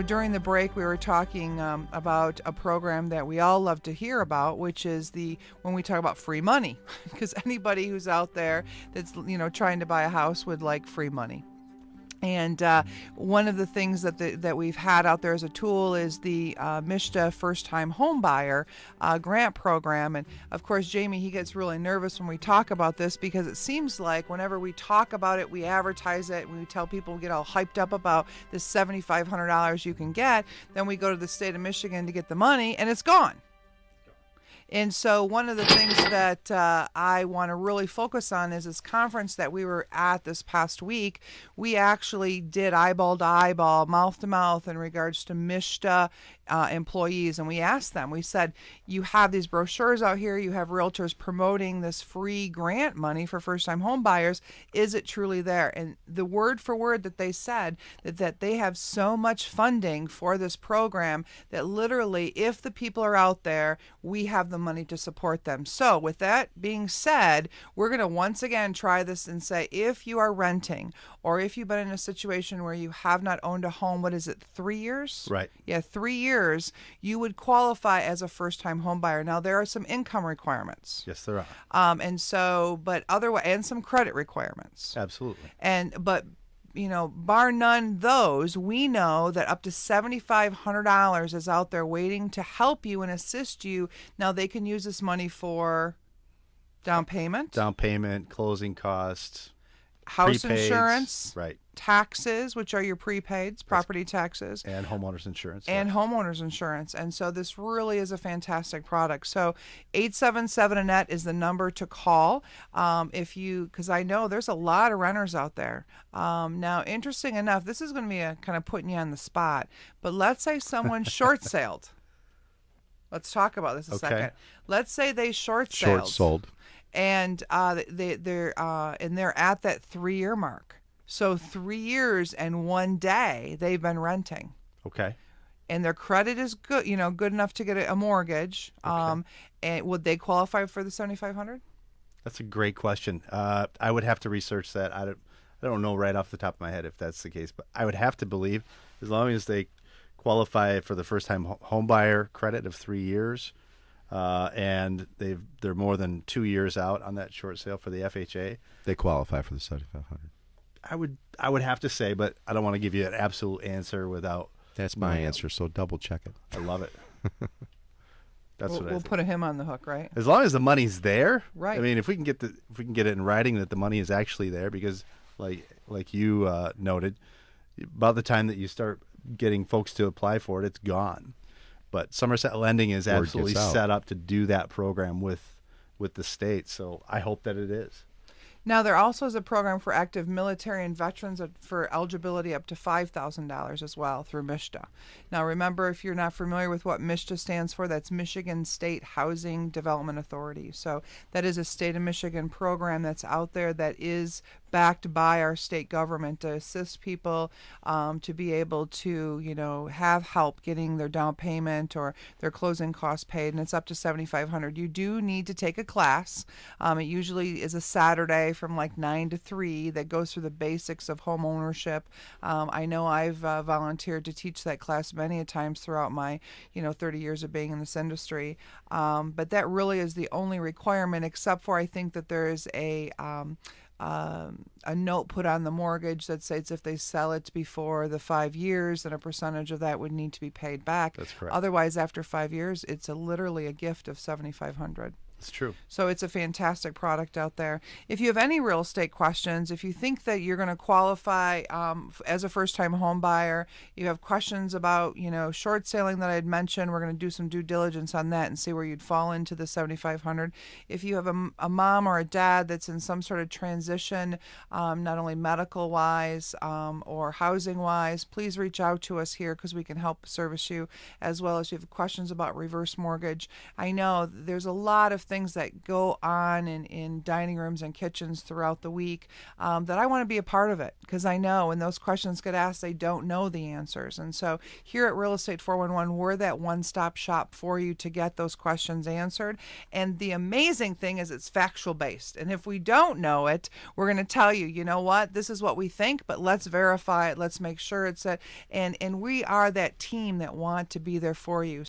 during the break we were talking about a program that we all love to hear about, which is when we talk about free money, because anybody who's out there that's trying to buy a house would like free money. And one of the things that we've had out there as a tool is the MISHDA First Time Home Buyer grant program. And of course, Jamie, he gets really nervous when we talk about this, because it seems like whenever we talk about it, we advertise it, we tell people, get all hyped up about this $7,500 you can get. Then we go to the state of Michigan to get the money, and it's gone. And so one of the things that I want to really focus on is this conference that we were at this past week. We actually did eyeball to eyeball, mouth to mouth in regards to MISHDA employees. And we asked them, we said, you have these brochures out here, you have realtors promoting this free grant money for first-time home buyers. Is it truly there? And the word for word that they said, that they have so much funding for this program that literally, if the people are out there, we have the money to support them. So with that being said, we're going to once again try this and say, if you are renting, or if you've been in a situation where you have not owned a home, what is it, 3 years? Right. Yeah, 3 years, you would qualify as a first-time home buyer. Now, there are some income requirements. Yes, there are. And some credit requirements. Absolutely. But bar none those, we know that up to $7,500 is out there waiting to help you and assist you. Now, they can use this money for down payment, closing costs, house prepaids, insurance, right, taxes, which are your prepaids, property taxes, and homeowners insurance. Homeowners insurance. And so this really is a fantastic product. So 877 Annette is the number to call because I know there's a lot of renters out there. Now, interesting enough, this is going to be a kind of putting you on the spot, but let's say someone short sailed. Let's talk about this a second. Let's say they short sold. And they're at that 3-year mark. So 3 years and 1 day they've been renting. Okay. And their credit is good, good enough to get a mortgage. Okay. And would they qualify for the $7,500? That's a great question. I would have to research that. I don't know right off the top of my head if that's the case, but I would have to believe as long as they qualify for the first-time home buyer credit of 3 years, and they're more than 2 years out on that short sale for the FHA, they qualify for the $7,500. I would have to say, but I don't want to give you an absolute answer without. That's my answer. So double check it. I love it. We'll put him on the hook, right? As long as the money's there, right? I mean, if we can get it in writing that the money is actually there, because like you noted, about the time that you start getting folks to apply for it, it's gone. But Somerset Lending is absolutely set up to do that program with the state. So I hope that it is. Now, there also is a program for active military and veterans for eligibility up to $5,000 as well through MISHDA. Now, remember, if you're not familiar with what MISHDA stands for, that's Michigan State Housing Development Authority. So that is a state of Michigan program that's out there that is backed by our state government to assist people to be able to, have help getting their down payment or their closing costs paid, and it's up to $7,500. You do need to take a class. It usually is a Saturday from like 9 to 3 that goes through the basics of home ownership. I know I've volunteered to teach that class many a times throughout my 30 years of being in this industry, but that really is the only requirement, except for I think that there is a note put on the mortgage that says if they sell it before the 5 years, then a percentage of that would need to be paid back. That's correct. Otherwise, after 5 years, it's literally a gift of $7,500. It's true. So it's a fantastic product out there. If you have any real estate questions, if you think that you're going to qualify as a first-time home buyer, you have questions about, short selling that I'd mentioned, we're going to do some due diligence on that and see where you'd fall into the $7,500. If you have a mom or a dad that's in some sort of transition, not only medical-wise or housing-wise, please reach out to us here because we can help service you, as well as you have questions about reverse mortgage. I know there's a lot of things that go on in dining rooms and kitchens throughout the week, that I want to be a part of it, because I know when those questions get asked, they don't know the answers. And so here at Real Estate 411, we're that one-stop shop for you to get those questions answered. And the amazing thing is it's factual based. And if we don't know it, we're going to tell you, you know what, this is what we think, but let's verify it. Let's make sure it's a, and we are that team that want to be there for you.